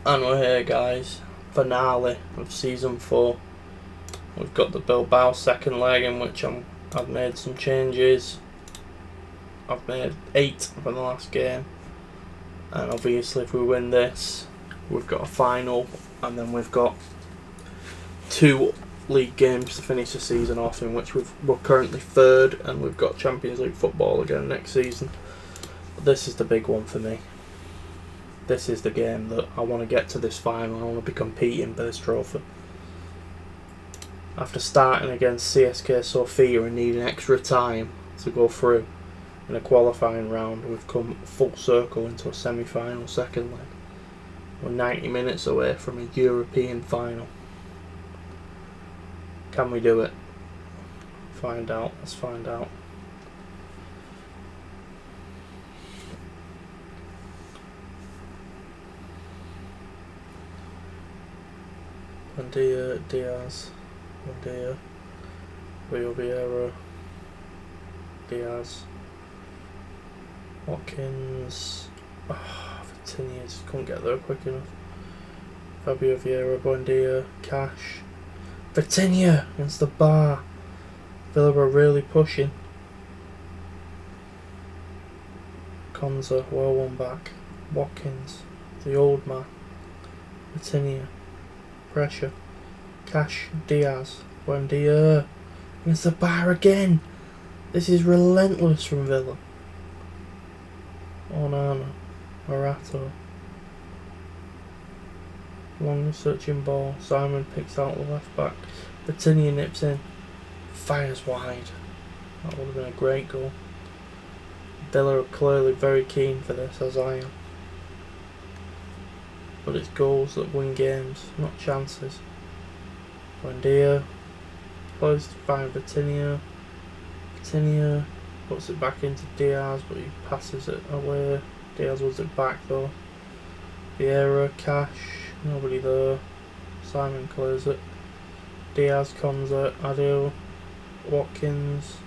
And we're here, guys. Finale of season 4. We've got the Bilbao second leg, in which I've made some changes. I've made 8 from the last game, and obviously if we win this, we've got a final, and then we've got 2 league games to finish the season off, in which we're currently 3rd, and we've got Champions League football again next season. But this is the big one for me. This is the game that I want to get to this final. I want to be competing for this trophy. After starting against CSK Sofia and needing extra time to go through in a qualifying round, we've come full circle into a semi-final second leg. We're 90 minutes away from a European final. Can we do it? Find out. Let's find out. Buendia, Diaz, Buendia, Rio Vieira, Diaz, Watkins, Vitinha just couldn't get there quick enough. Fabio Vieira, Buendia, Cash, Vitinha against the bar. Villa were really pushing. Konza, well one back. Watkins, the old man. Vitinha. Pressure. Cash, Diaz, Buendia against the bar again. This is relentless from Villa. Onana, Morato. Long searching ball. Simon picks out the left back. Vitinha nips in. Fires wide. That would have been a great goal. Villa are clearly very keen for this, as I am. But it's goals that win games, not chances. Buendia plays to find Vitinha. Vitinha puts it back into Diaz, but he passes it away. Diaz wants it back though. Vieira, Cash, nobody there. Simon clears it. Diaz, Konza, Adil, Watkins,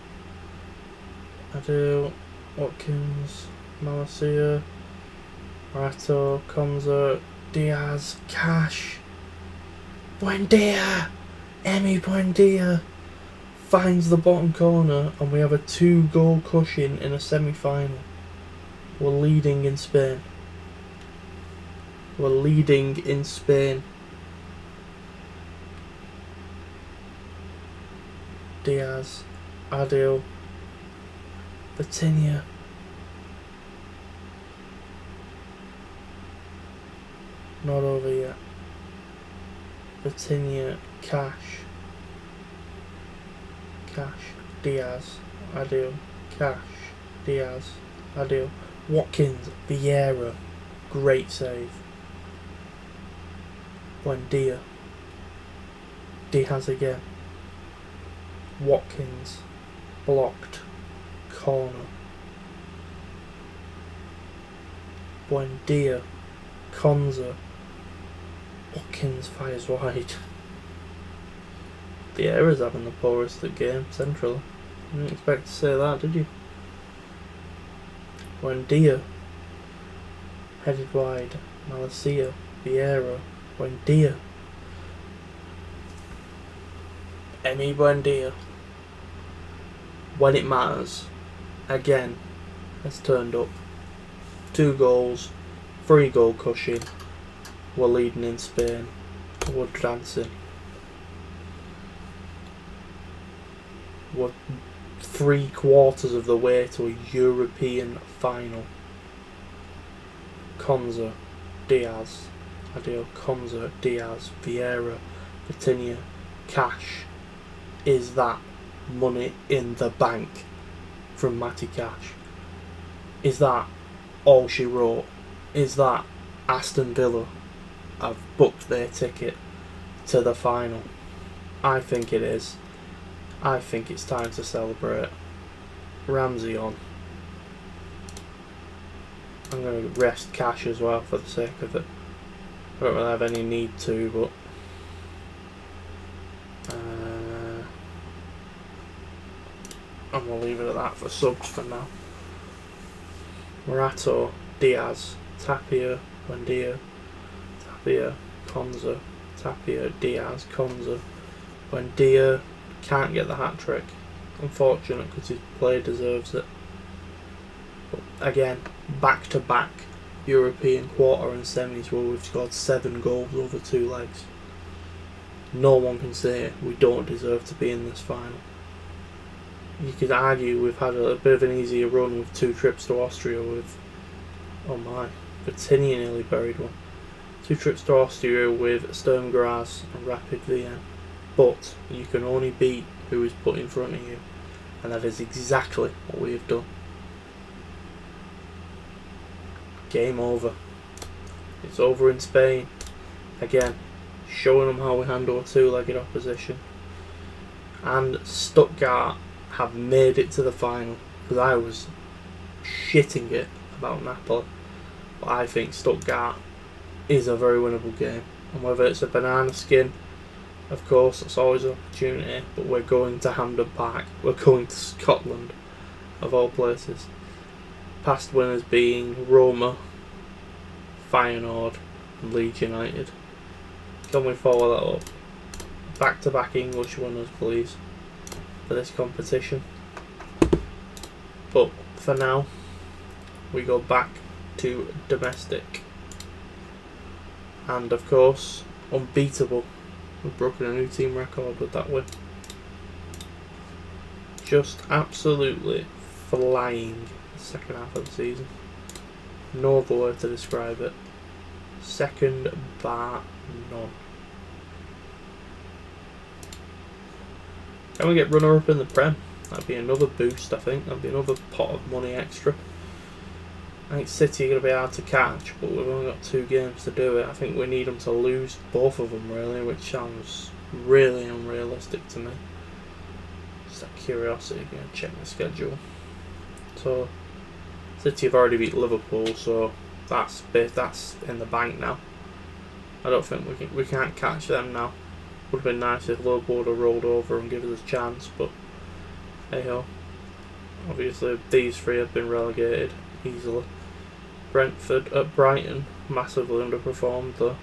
Malacia, Morato, Konza, Diaz, Cash, Buendia, Buendia finds the bottom corner, and we have a 2-goal cushion in a semi-final. We're leading in Spain. Diaz, Adil, Vitinha. Not over yet. Vitinha, Cash, Diaz, Adil, Cash, Diaz, Adil, Watkins, Vieira, great save. Buendia, Diaz again, Watkins, blocked, corner. Buendia, Konza, Watkins fires wide. Vieira's having the poorest of the game centrally. You didn't expect to say that, did you? Buendia headed wide. Malacia, Vieira, Buendia. Buendia. When it matters, again, has turned up. 2 goals, 3-goal cushion. We're leading in Spain. We're dancing. We're 3/4 of the way to a European final. Konza, Diaz, Adil, Konza, Diaz, Vieira, Vitinha, Cash. Is that money in the bank from Matty Cash? Is that all she wrote? Is that Aston Villa have booked their ticket to the final? I think it is. I think it's time to celebrate. Ramsey on. I'm going to rest Cash as well for the sake of it. I don't really have any need to, but I'm going to leave it at that for subs for now. Morato, Diaz, Tapia, Buendia, Tapia, Konza, Tapia, Diaz, Konza. When Dia can't get the hat-trick, unfortunate because his play deserves it. But again, back-to-back European quarter and semis where we've scored 7 goals over 2 legs. No one can say we don't deserve to be in this final. You could argue we've had a bit of an easier run with 2 trips to Austria with, oh my, Bertini nearly buried one. 2 trips to Austria with Sturm Graz and Rapid Vienna. But you can only beat who is put in front of you, and that is exactly what we have done. Game over. It's over in Spain. Again, showing them how we handle a 2-legged opposition. And Stuttgart have made it to the final, because I was shitting it about Napoli. But I think Stuttgart is a very winnable game. And whether it's a banana skin, of course, that's always an opportunity, but we're going to Hampden Park. We're going to Scotland, of all places. Past winners being Roma, Feyenoord and Leeds United. Can we follow that up? Back-to-back English winners, please, for this competition. But for now, we go back to domestic. And of course, unbeatable. We've broken a new team record with that win. Just absolutely flying the second half of the season. No other word to describe it. Second bar none. Can we get runner-up in the Prem? That'd be another boost, I think. That'd be another pot of money extra. I think City are going to be hard to catch, but we've only got 2 games to do it. I think we need them to lose both of them, really, which sounds really unrealistic to me. Just out of curiosity, going to check the schedule. So, City have already beat Liverpool, so that's in the bank now. I don't think we can't catch them now. Would have been nice if Liverpool would have rolled over and given us a chance, but hey ho. Obviously, these 3 have been relegated easily. Brentford at Brighton massively underperformed though.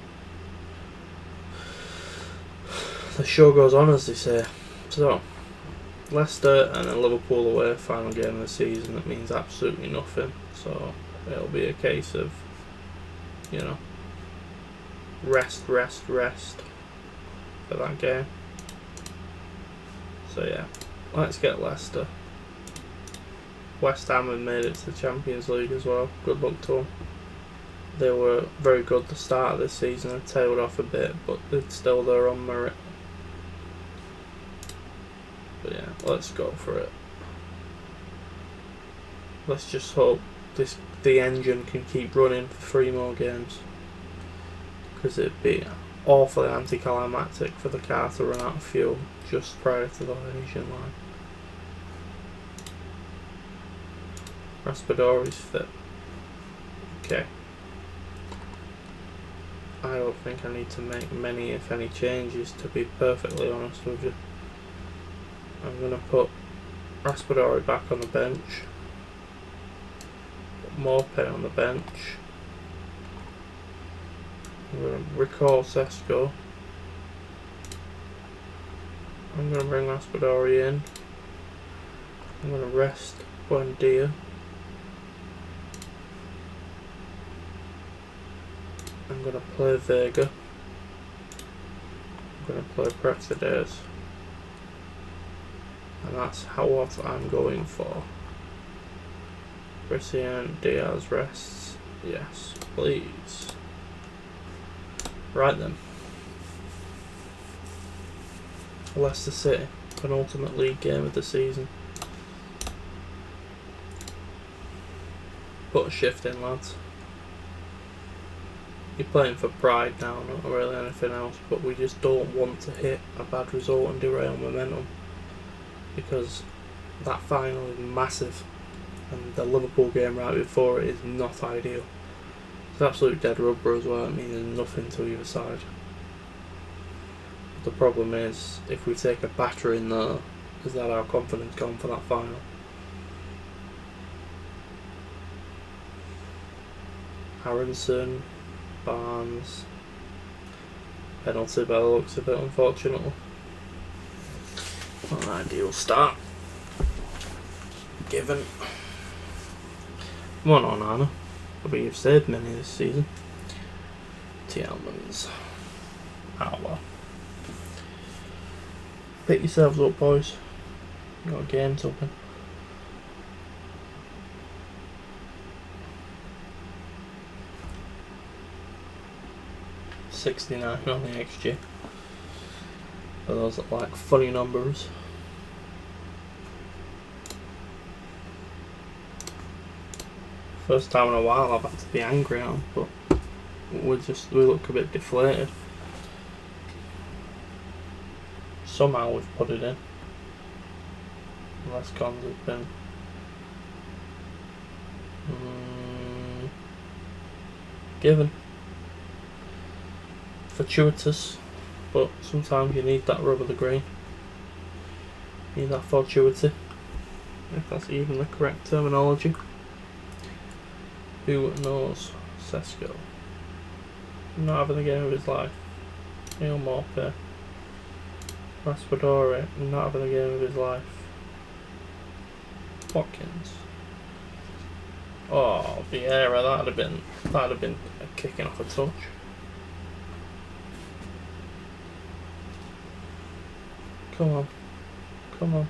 The show goes on, as they say. So, Leicester and then Liverpool away, final game of the season. That means absolutely nothing. So it'll be a case of, you know, rest for that game. So yeah, let's get Leicester. West Ham have made it to the Champions League as well. Good luck to them. They were very good at the start of this season and tailed off a bit, but they're still there on merit. But yeah, let's go for it. Let's just hope the engine can keep running for 3 more games, because it'd be awfully anticlimactic for the car to run out of fuel just prior to the finishing line. Raspadori's fit. Okay. I don't think I need to make many, if any, changes, to be perfectly honest with you. I'm going to put Raspadori back on the bench. Put Morpé on the bench. I'm going to recall Sesko. I'm going to bring Raspadori in. I'm going to rest Buendia. I'm going to play Vega. I'm going to play Praxedes. And that's what I'm going for. Christian Diaz rests. Yes, please. Right then. Leicester City, penultimate league game of the season. Put a shift in, lads. You're playing for pride now, not really anything else, but we just don't want to hit a bad result and derail momentum, because that final is massive and the Liverpool game right before it is not ideal. It's absolute dead rubber as well. It means nothing to either side. The problem is, if we take a battering there, is that our confidence gone for that final? Aronson, Barnes, Penalty by the looks of it, unfortunately. Not an ideal start. Given. Come on, Anna. But you've saved many this season. Addons. Ah well. Pick yourselves up, boys. You got a game to open. .69 on the XG. For those that like funny numbers. First time in a while I've had to be angry on, but we look a bit deflated. Somehow we've put it in. Less cons have been given. Fortuitous, but sometimes you need that rub of the green. You need that fortuity, if that's even the correct terminology. Who knows Sesko? Not having the game of his life. Neil Morpeth. Raspadori, not having the game of his life. Watkins. Oh, Vieira, that'd have been a kicking off a touch. Come on. Come on.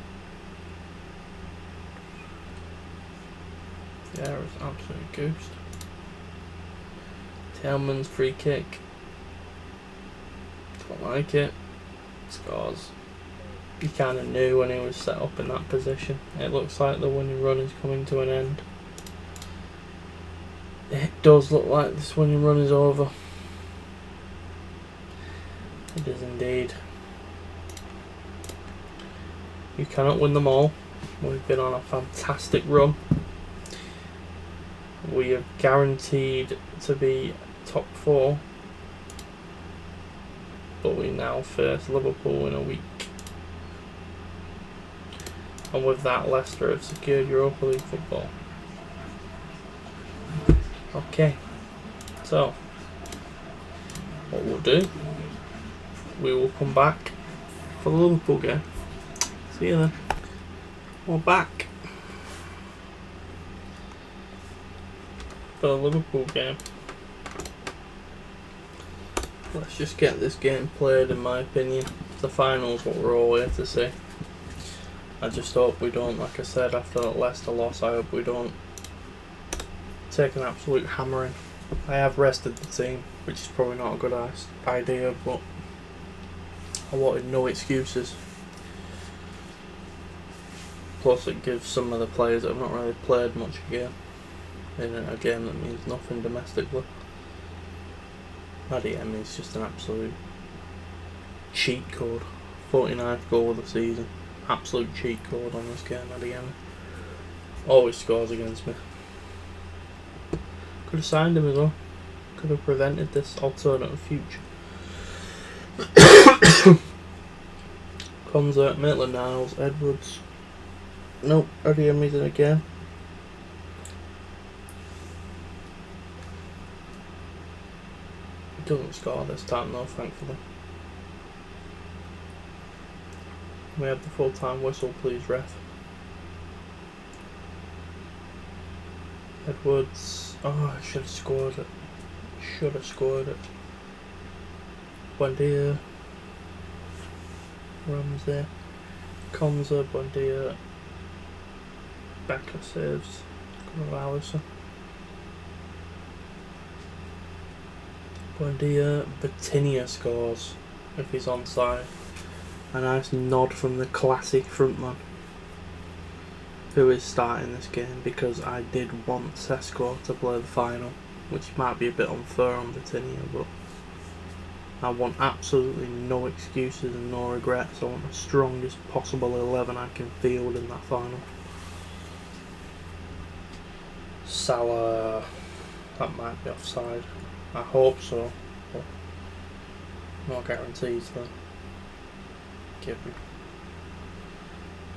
Vieira's absolutely goosed. Tillman's free kick. Don't like it. Scores. You kind of knew when he was set up in that position. It looks like the winning run is coming to an end. It does look like this winning run is over. It is indeed. You cannot win them all. We've been on a fantastic run. We are guaranteed to be top 4. But we now face Liverpool in a week. And with that, Leicester have secured Europa League football. Okay. So, what we'll do, we will come back for the Liverpool game. See you then. We're back for the Liverpool game. Let's just get this game played, in my opinion. The final's what we're all here to see. I just hope we don't, like I said, after that Leicester loss, I hope we don't take an absolute hammering. I have rested the team, which is probably not a good idea, but I wanted no excuses. Plus it gives some of the players that have not really played much again in a game that means nothing domestically. Addons is just an absolute cheat code. 49th goal of the season. Absolute cheat code on this game, Addons. Always scores against me. Could have signed him as well. Could have prevented this alternative future. Konza, Maitland-Niles, Edwards. Nope, Addons in again. He doesn't score this time though, thankfully. We have the full-time whistle, please, ref. Edwards. Oh, I should have scored it. Should have scored it. Buendia. Ramsey. Konza, Buendia. Becker saves. Allison. Buendia. Batinia scores if he's onside. A nice nod from the classic frontman who is starting this game, because I did want Sesko to play the final, which might be a bit unfair on Batinia, but I want absolutely no excuses and no regrets. I want the strongest possible 11 I can field in that final. Salah, that might be offside. I hope so, but no guarantees though. Given.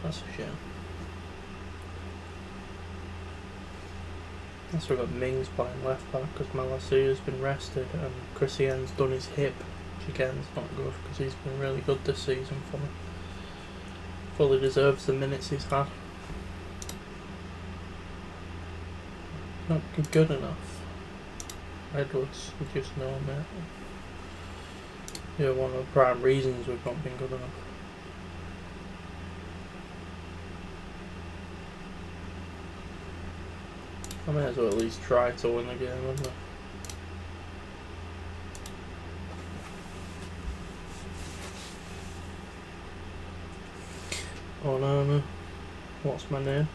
That's a shame. So we've got Mings playing left back because Malacia's been rested and Christian's done his hip. which again is not good because he's been really good this season for me. Fully deserves the minutes he's had. Not good enough. Edwards, we just know, mate. Yeah, one of the prime reasons we've not been good enough. I may as well at least try to win the game, wouldn't I? Oh no, what's my name?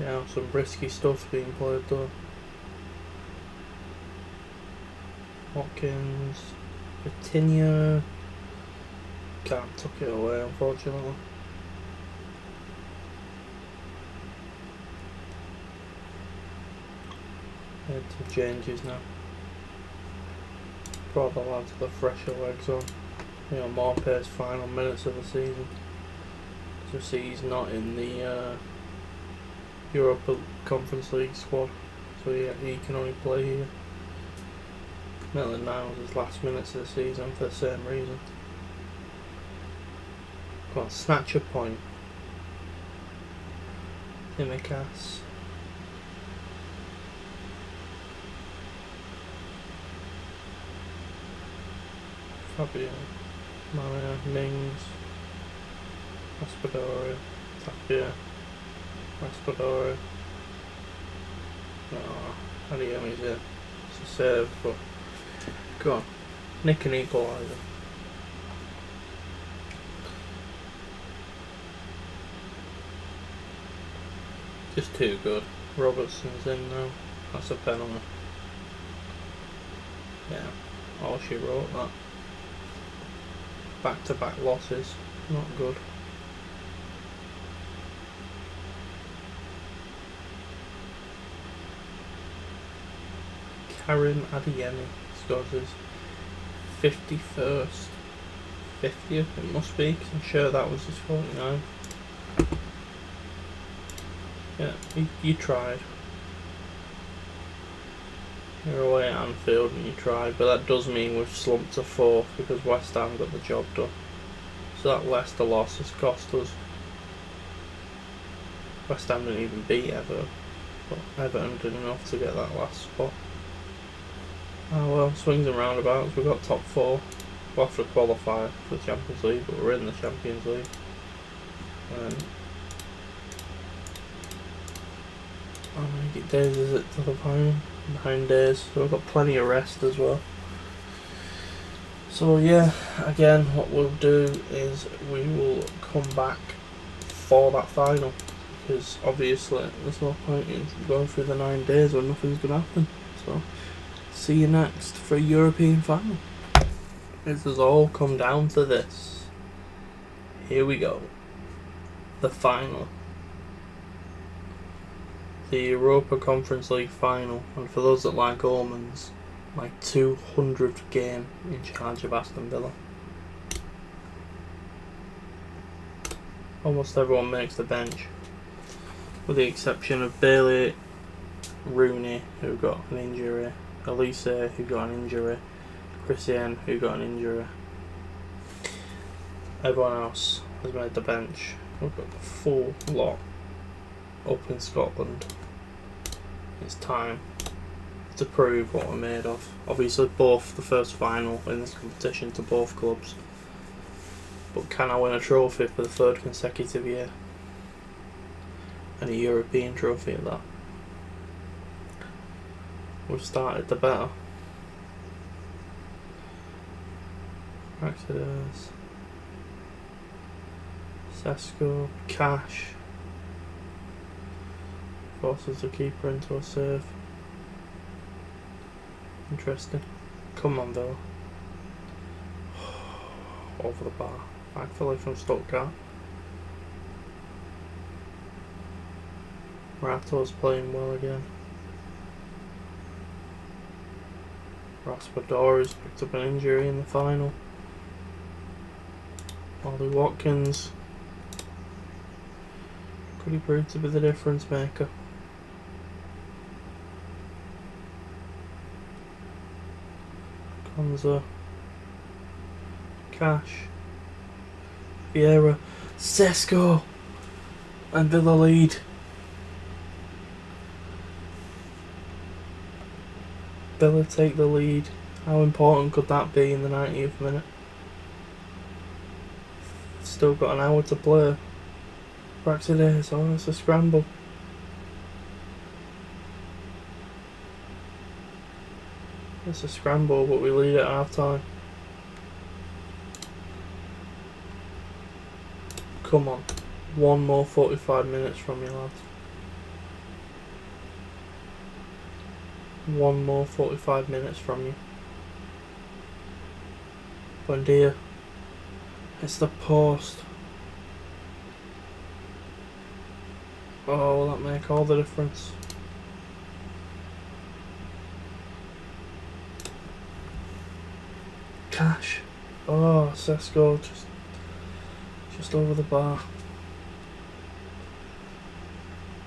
Yeah, some risky stuff being played though. Watkins, Vitinha, can't tuck it away unfortunately. Made some changes now. Brought the lads with the fresher legs on. You know, more pace final minutes of the season. So see he's not in the Europa Conference League squad. So yeah, he can only play here. Maitland-Niles was his last minutes of the season for the same reason. Come on, snatch a point. Timikas. Fabio. Maria, Mings. Raspadori. Tapia. Raspadori. No, Adeyemi's in. It's a save, but go on. Nick an equaliser. Just too good. Robertson's in now. That's a penalty. Yeah. Oh, she wrote that. Back-to-back losses. Not good. Karim Adeyemi scores his 51st. 50th it must be, because I'm sure that was his 49. Yeah, you tried. You're away at Anfield and you tried, but that does mean we've slumped to 4th because West Ham got the job done. So that Leicester loss has cost us. West Ham didn't even beat Everton, but Everton did enough to get that last spot. Oh well, swings and roundabouts, we've got top 4. We'll have to qualify for the Champions League, but we're in the Champions League. How many days is it to the final? 9 days, so we've got plenty of rest as well. So yeah, again, what we'll do is we will come back for that final, because obviously there's no point in going through the 9 days when nothing's going to happen. So see you next for a European final. This has all come down to this. Here we go. The final. The Europa Conference League final, and for those that like almonds, my 200th game in charge of Aston Villa. Almost everyone makes the bench, with the exception of Bailey, Rooney, who got an injury, Elise, who got an injury, Christian, who got an injury. Everyone else has made the bench. We've got the full lot up in Scotland. It's time to prove what we're made of. Obviously both the first final in this competition to both clubs, but can I win a trophy for the 3rd consecutive year, and a European trophy at that? We've started the better. Exodus, Sesko, Cash forces the keeper into a save. Interesting. Come on, Villa. Over the bar. Thankfully from Stuttgart. Rato's playing well again. Raspadori's picked up an injury in the final. Ollie Watkins. Could he prove to be the difference maker? Panzer, Cash, Vieira, Sesko, and Villa lead. Villa take the lead. How important could that be in the 90th minute? Still got an hour to play. Praxedes, oh, it's a scramble. It's a scramble, but we lead at half time. Come on. One more 45 minutes from you, lads. One more 45 minutes from you. Buendia. It's the post. Oh, will that make all the difference? Cash. Oh, Sesko just over the bar.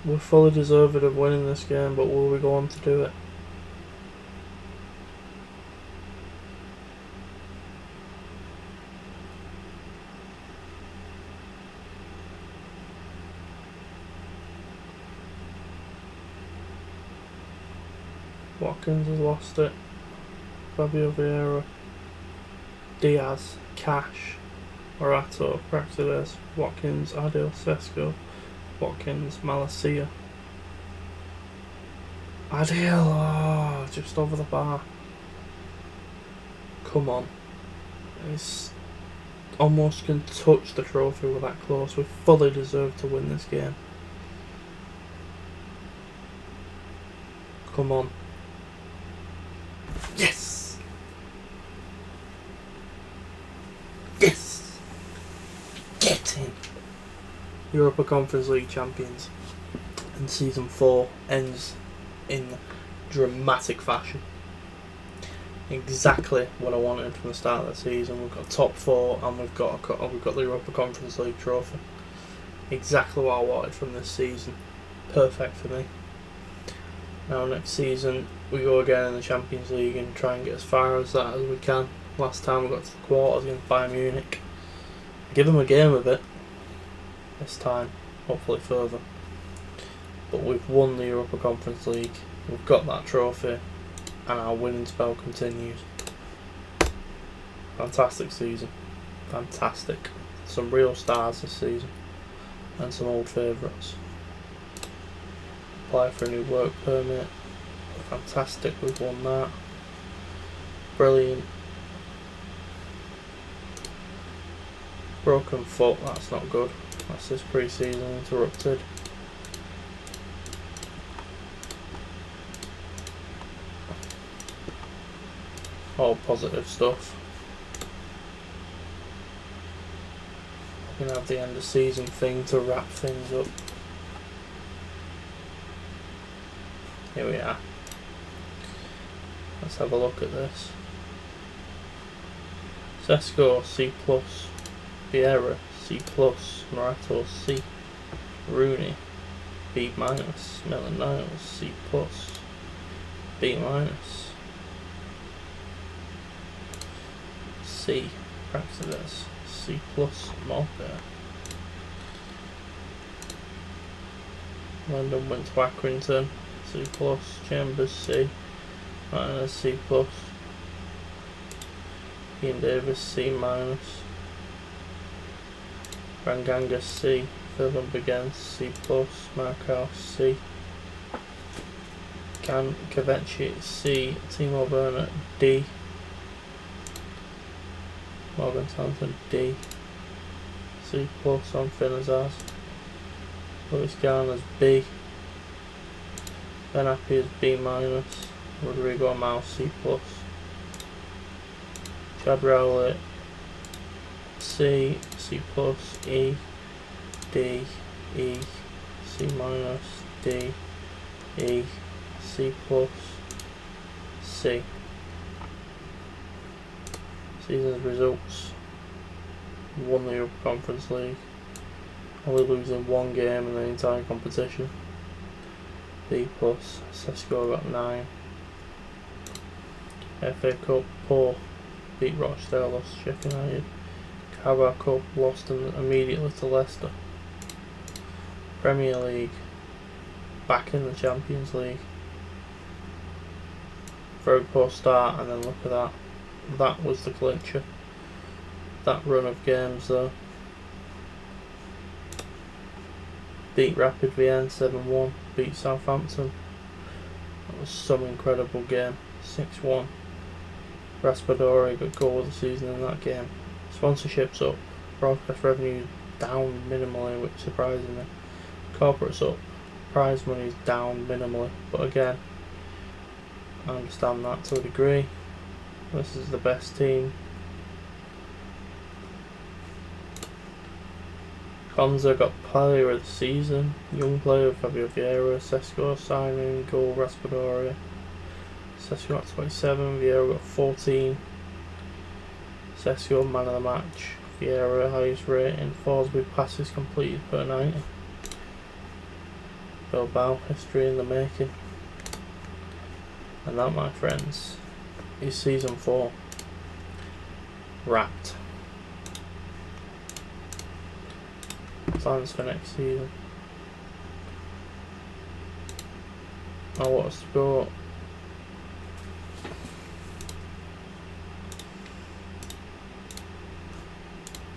We're fully deserving of winning this game, but will we go on to do it? Watkins has lost it. Fabio Vieira, Diaz, Cash, Morato, Praxedes, Watkins, Adil, Sesko, Watkins, Malacia. Adil, oh, just over the bar. Come on. It's almost can touch the trophy with that close. We fully deserve to win this game. Come on. Yes! Yes! Get in! Europa Conference League champions. And Season 4 ends in dramatic fashion. Exactly what I wanted from the start of the season. We've got top 4 and we've got the Europa Conference League trophy. Exactly what I wanted from this season. Perfect for me. Now next season we go again in the Champions League and try and get as far as that as we can. Last time we got to the quarters against Bayern Munich. Give them a game of it. This time, hopefully further. But we've won the Europa Conference League. We've got that trophy. And our winning spell continues. Fantastic season. Fantastic. Some real stars this season. And some old favourites. Apply for a new work permit. Fantastic, we've won that. Brilliant. Broken foot, that's not good. That's this pre-season interrupted. All positive stuff. We're going to have the end of season thing to wrap things up. Here we are. Let's have a look at this. Sesko C+, Vieira C+, Morato C, Rooney B-, Maitland-Niles C+, B-, C, Praxedes C+, Morpea. London went to Accrington C+, Chambers C, Minus C+, Ian Davis C-, Ranganga C, Philip again C+, Markow C, Kavechi C, Timo Werner D, Morgan Stanton D, C+ on Finazaz, Lewis Garner's B, Ben Appy is B-, Rodrigo Mouse C+, Chad Rowley C, C+, E, D, E, C-, D, E, C+, C. Season's results: won the Europa Conference League, only losing one game in the entire competition. B+, Sesko got 9. FA Cup, poor, beat Rochdale, lost to Sheffield United. Carabao Cup, lost immediately to Leicester. Premier League, back in the Champions League. Very poor start, and then look at that. That was the clincher. That run of games though. Beat Rapid Vienna 7-1, beat Southampton. That was some incredible game. 6-1. Raspadori got goal of the season in that game. Sponsorships up, broadcast revenue down minimally, which surprises me. Corporates up, prize money is down minimally, but again, I understand that to a degree. This is the best team. Konza got player of the season, young player Fabio Vieira, Sesko signing, goal Raspadori. Sesko got 27, Vieira got 14. Sesko man of the match, Vieira highest rating, Forsby passes completed per 90. Bilbao, history in the making. And that, my friends, is season 4 wrapped. Plans for next season. I want us to go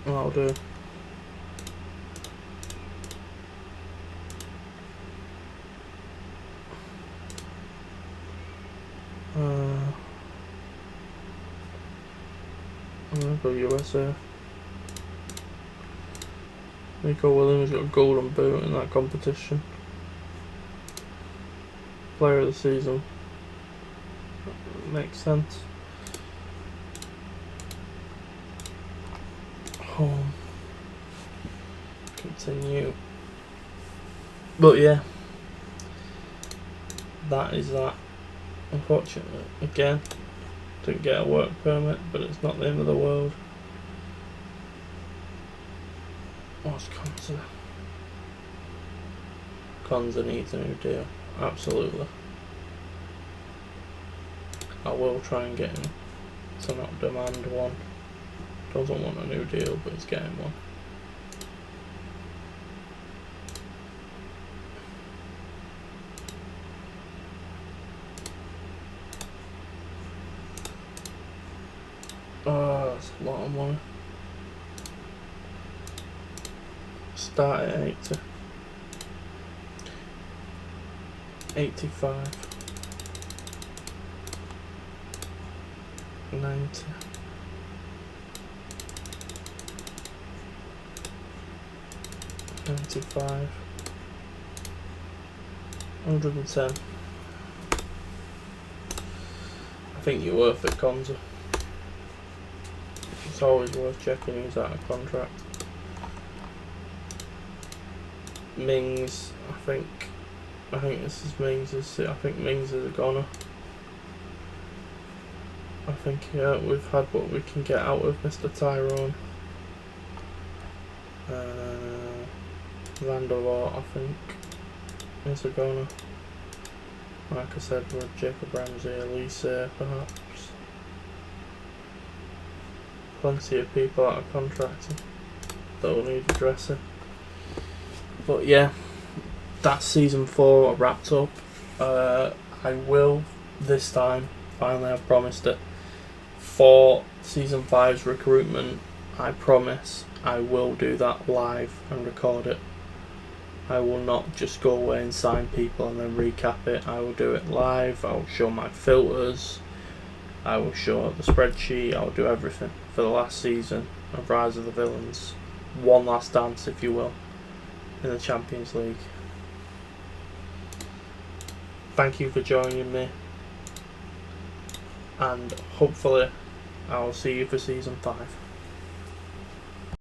I'll do. I'm gonna go USA. Nico Williams got a golden boot in that competition. Player of the season. Makes sense. Home. Continue. But yeah. That is that. Unfortunately, again, didn't get a work permit, but it's not the end of the world. What's Konza? Konza needs a new deal. Absolutely. I will try and get him to not demand one. Doesn't want a new deal, but he's getting one. Oh, that's a lot of money. Start at 80. 85. 90. 95. 110. I think you're worth it, Konza. It's always worth checking who's out of contract. Mings, I think this is Mings'. I think Mings is a goner. I think we've had what we can get out of Mr. Tyrone. Van der Waart, I think, is a goner. Like I said, with Jacob Ramsey, Elise, perhaps. Plenty of people out of contract that will need addressing. But yeah, that's season 4 wrapped up. I will, this time, finally I've promised it, for season 5's recruitment, I promise I will do that live and record it. I will not just go away and sign people and then recap it. I will do it live. I will show my filters. I will show the spreadsheet. I will do everything for the last season of Rise of the Villains. One last dance, if you will, in the Champions League. Thank you for joining me, and hopefully I will see you for season 5.